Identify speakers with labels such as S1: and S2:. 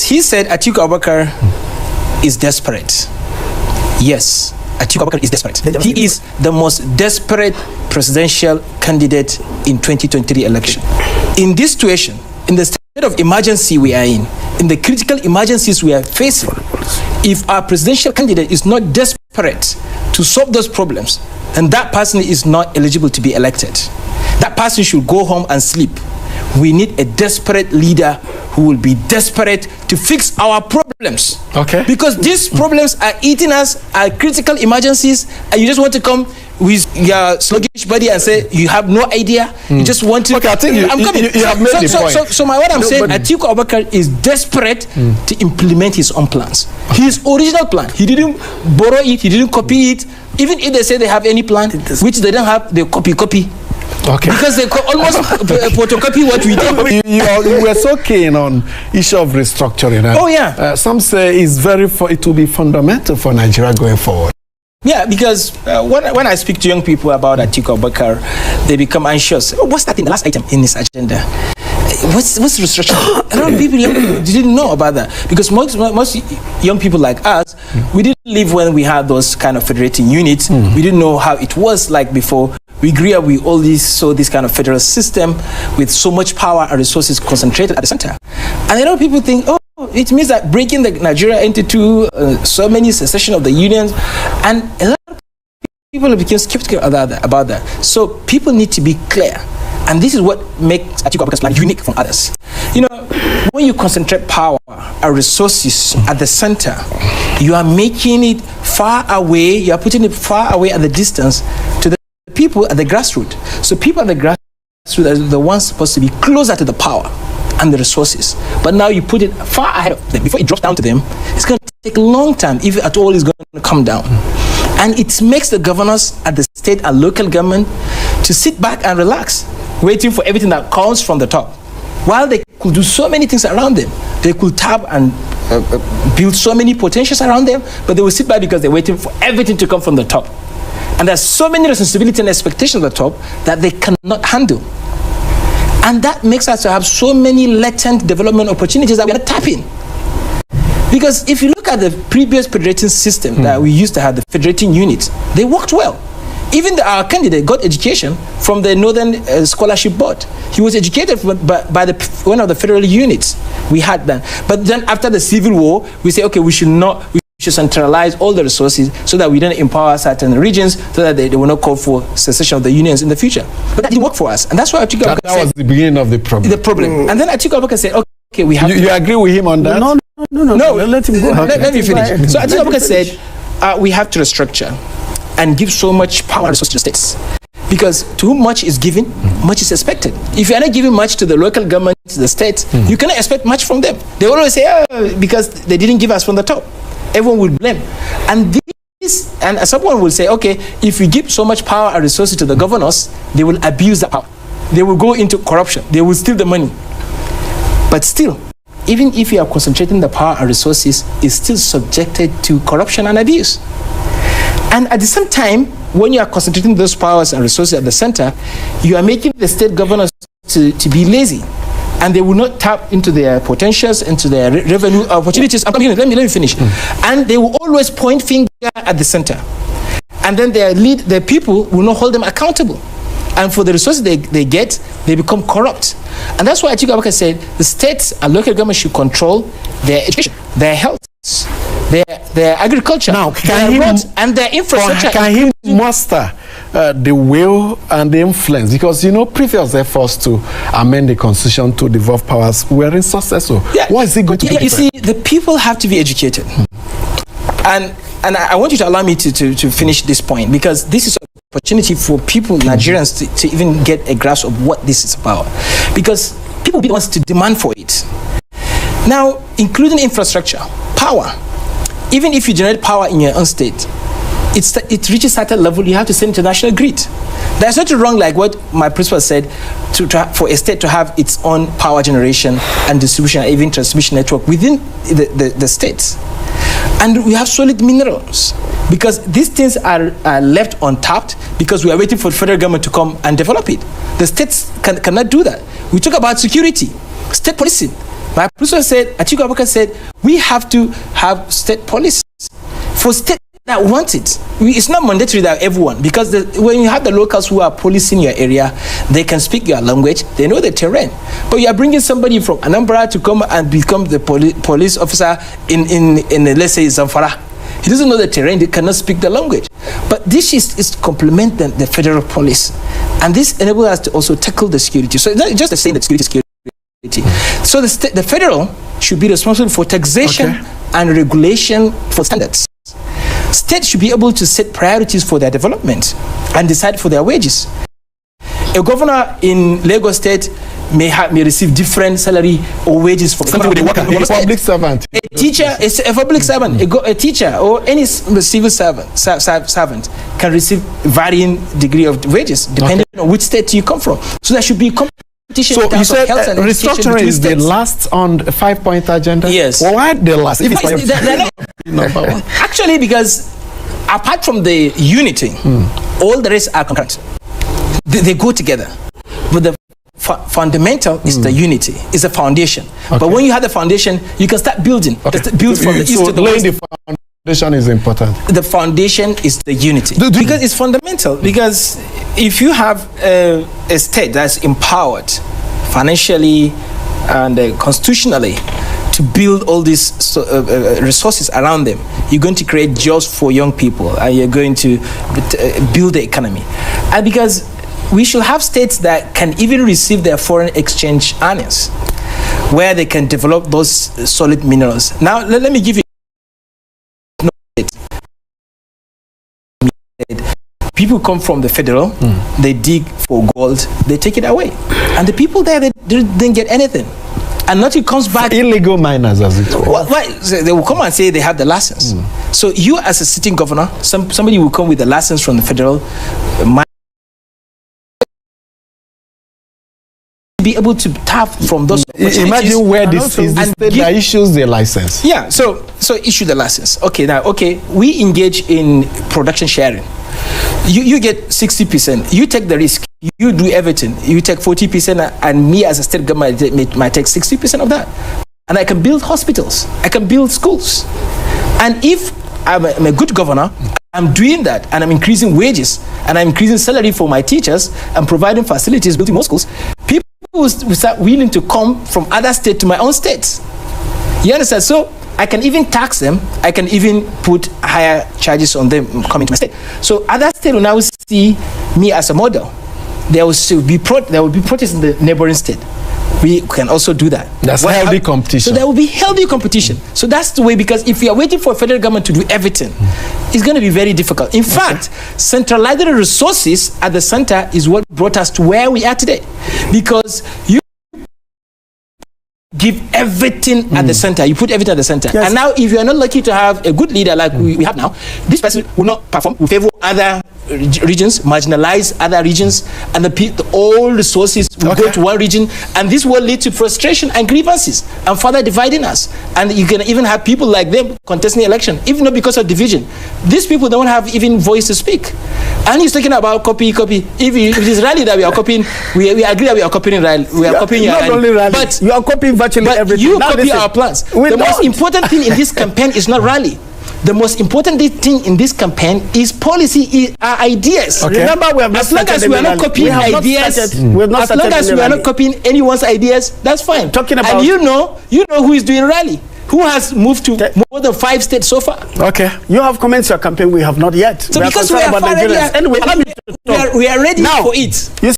S1: he said Atiku Abubakar is desperate. Yes, Atiku Abubakar is desperate. He is the most desperate presidential candidate in 2023 election. In this situation, in the state of emergency we are in the critical emergencies we are facing, if our presidential candidate is not desperate to solve those problems, then that person is not eligible to be elected. That person should go home and sleep. We need a desperate leader who will be desperate to fix our problems.
S2: Okay.
S1: Because these problems are eating us, are critical emergencies, and you just want to come with your sluggish body and say you have no idea. You just want to.
S2: Okay, I think you have made the point.
S1: So what I'm saying, Atiku Abubakar is desperate to implement his own plans. His original plan, he didn't borrow it, he didn't copy it. Even if they say they have any plan, which they don't have, they copy.
S2: Okay.
S1: Because they almost photocopy what we do.
S2: You were so keen on issue of restructuring.
S1: Oh yeah.
S2: Some say it will be fundamental for Nigeria going forward.
S1: Yeah, because when I speak to young people about Atiku Abubakar, they become anxious. Oh, what's that in the last item in his agenda? What's restructuring? A lot of people didn't know about that, because most young people like us, we didn't live when we had those kind of federating units. We didn't know how it was like before. We grew up, we always saw this kind of federal system with so much power and resources concentrated at the center. And a lot of people think, oh, it means that breaking the Nigeria into two, so many secession of the unions, and a lot of people became skeptical about that. So people need to be clear. And this is what makes Atiku Abubakar's plan unique from others. You know, when you concentrate power and resources at the center, you are making it far away, you are putting it far away at the distance to the people at the grassroots. So people at the grassroots are the ones supposed to be closer to the power and the resources. But now you put it far ahead of them. Before it drops down to them, it's going to take a long time, if at all it's going to come down. And it makes the governors at the state and local government to sit back and relax, waiting for everything that comes from the top. While they could do so many things around them, they could tap and build so many potentials around them, but they will sit back because they're waiting for everything to come from the top. And there's so many responsibilities and expectations at the top that they cannot handle. And that makes us to have so many latent development opportunities that we're not tapping. Because if you look at the previous federating system that we used to have, the federating units, they worked well. Even our candidate got education from the Northern Scholarship Board. He was educated by one of the federal units we had then. But then after the Civil War, we say, okay, we should centralize all the resources so that we don't empower certain regions, so that they will not call for secession of the unions in the future. But that didn't work for us. And that's why Atiku Abubakar
S2: That was the beginning of the problem.
S1: And then Atiku Abubakar said, okay, we have...
S2: You agree with him on that?
S3: No, let him go.
S1: Okay. Let me finish. So Atiku Abubakar said, we have to restructure and give so much power and resources to the states. Because to whom much is given, much is expected. If you are not giving much to the local government, to the states, you cannot expect much from them. They always say, because they didn't give us from the top. Everyone will blame. And someone will say, okay, if we give so much power and resources to the governors, they will abuse that power. They will go into corruption. They will steal the money. But still, even if you are concentrating the power and resources, it's still subjected to corruption and abuse. And at the same time, when you are concentrating those powers and resources at the center, you are making the state governors to be lazy. And they will not tap into their potentials, into their revenue opportunities. Let me finish. And they will always point finger at the center. And then their people will not hold them accountable. And for the resources they get, they become corrupt. And that's why Atiku Abubakar said the states and local government should control their education, their health, their agriculture, their roads, and their infrastructure.
S2: Can he master the will and the influence? Because, previous efforts to amend the constitution to devolve powers were unsuccessful. What is it going to be?
S1: You see, the people have to be educated. And I want you to allow me to finish this point, because this is an opportunity for people, Nigerians, to even get a grasp of what this is about. Because people will be the ones to demand for it. Now, including infrastructure, power. Even if you generate power in your own state, it reaches a certain level, you have to send it to national grid. There's nothing wrong, like what my principal said, for a state to have its own power generation and distribution, and even transmission network within the states. And we have solid minerals, because these things are left untapped because we are waiting for the federal government to come and develop it. The states cannot do that. We talk about security, state policing. My professor said, Atiku Abubakar said, we have to have state policies for state that want it. It's not mandatory that everyone, because when you have the locals who are policing your area, they can speak your language, they know the terrain. But you are bringing somebody from Anambra to come and become the police officer in let's say, Zamfara. He doesn't know the terrain, they cannot speak the language. But this is complement the federal police. And this enables us to also tackle the security. So it's not just the saying that security. So the federal should be responsible for taxation and regulation for standards. States should be able to set priorities for their development and decide for their wages. A governor in Lagos State may receive different salary or wages for
S2: a public servant.
S1: A teacher is a public servant. A teacher or any civil servant can receive varying degree of wages depending on which state you come from. So there should be competition.
S2: So you said restructuring is the last on the 5-point agenda?
S1: Yes.
S2: Well, why the last? If it's
S1: number one. Actually, because apart from the unity, all the rest are concurrent. They go together. But the fundamental is the unity, is the foundation. But when you have the foundation, you can start building. Build from the east to the west.
S2: The foundation is important.
S1: The foundation is the unity. Because it's fundamental. Because if you have a state that's empowered financially and constitutionally to build all these resources around them, you're going to create jobs for young people and you're going to build the economy. And because we should have states that can even receive their foreign exchange earnings, where they can develop those solid minerals. Now, let me give you people come from the federal, they dig for gold, they take it away. And the people there, they didn't get anything. And nothing comes back.
S2: Illegal miners, as it were.
S1: They will come and say they have the license. So you as a sitting governor, somebody will come with a license from the federal, be able to tap from those opportunities.
S2: Imagine where this is the state that issues the license.
S1: Yeah, so issue the license. We engage in production sharing. You get 60%. You take the risk. You do everything. You take 40%, and me as a state government might take 60% of that. And I can build hospitals. I can build schools. And if I'm a good governor, I'm doing that, and I'm increasing wages, and I'm increasing salary for my teachers, and providing facilities, building more schools, people will start willing to come from other states to my own states. You understand? So I can even tax them. I can even put higher charges on them coming to my state. So other states will now see me as a model. There will be protests in the neighboring state. We can also do that.
S2: That's healthy competition.
S1: So there will be healthy competition. So that's the way, because if we are waiting for federal government to do everything, it's going to be very difficult. In fact, centralizing resources at the center is what brought us to where we are today. Because you give everything at the center. You put everything at the center. Yes. And now, if you are not lucky to have a good leader like we have now, this person will not perform, will favor other regions, marginalize other regions, and all resources will go to one region, and this will lead to frustration and grievances and further dividing us. And you can even have people like them contesting the election, even not because of division. These people don't have even voice to speak. And he's talking about copy. If it is rally that we are copying, we agree that we are copying rally. We are copying your rally. Only rally. But
S3: you are copying virtually everything.
S1: You copy our plans. The most important thing in this campaign is not rally. The most important thing in this campaign is policy, ideas.
S3: Remember, we have
S1: as long as we are not copying ideas, as long as we are not copying anyone's ideas, that's fine.
S3: Talking about,
S1: and you know who is doing rally, who has moved to more than 5 states so far.
S3: You have commenced your campaign. We have not yet.
S1: So because we are far ready,
S3: anyway,
S1: we are ready for it.